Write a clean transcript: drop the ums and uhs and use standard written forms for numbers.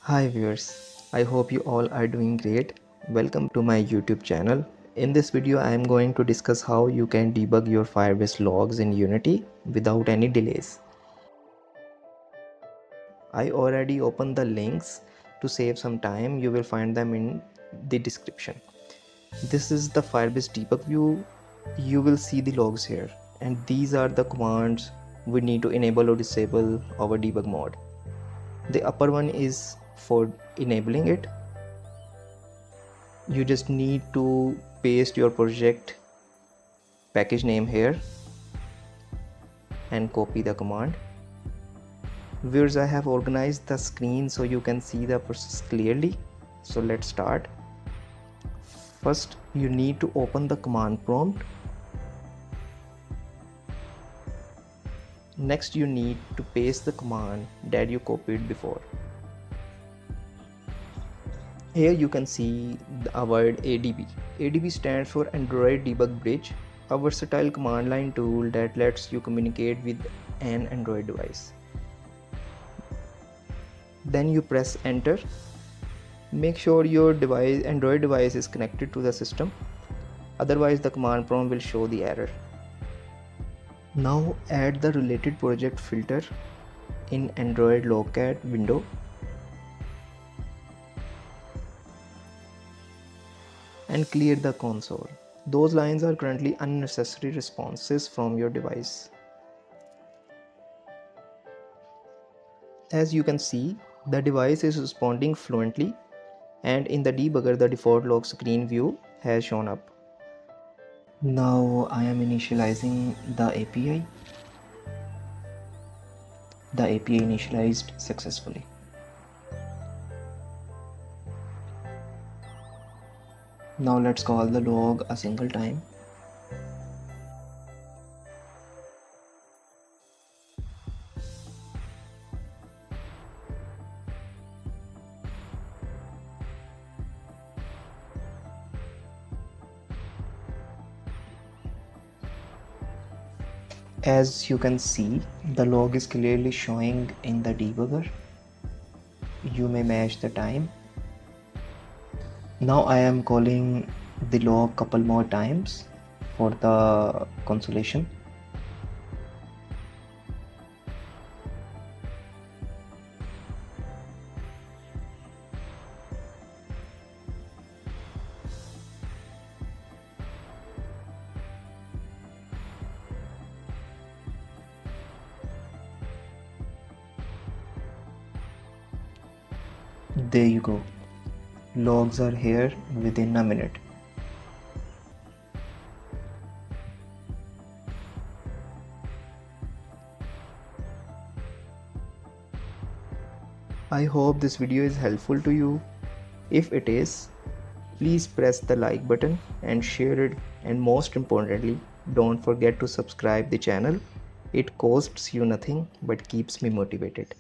Hi viewers, I hope you all are doing great. Welcome to my YouTube channel. In this video I am going to discuss how you can debug your Firebase logs in Unity without any delays. I already opened the links. To save some time, you will find them in the description. This is the Firebase Debug View. You will see the logs here, and these are the commands we need to enable or disable our debug mode. The upper one is for enabling it. You just need to paste your project package name here and copy the command. Viewers, I have organized the screen so you can see the process clearly. So let's start. First, you need to open the command prompt. Next, you need to paste the command that you copied before. Here you can see the word ADB. ADB stands for Android Debug Bridge, a versatile command line tool that lets you communicate with an Android device. Then you press enter. Make sure your Android device is connected to the system, otherwise the command prompt will show the error. Now add the related project filter in Android Logcat window. And clear the console. Those lines are currently unnecessary responses from your device. As you can see, the device is responding fluently, and in the debugger the default log screen view has shown up. Now I am initializing the API. The API initialized successfully. Now let's call the log a single time. As you can see, the log is clearly showing in the debugger. You may match the time. Now I am calling the log couple more times for the consolation. There you go. Logs are here within a minute. I hope this video is helpful to you. If it is, please press the like button and share it, and most importantly, don't forget to subscribe the channel. It costs you nothing but keeps me motivated.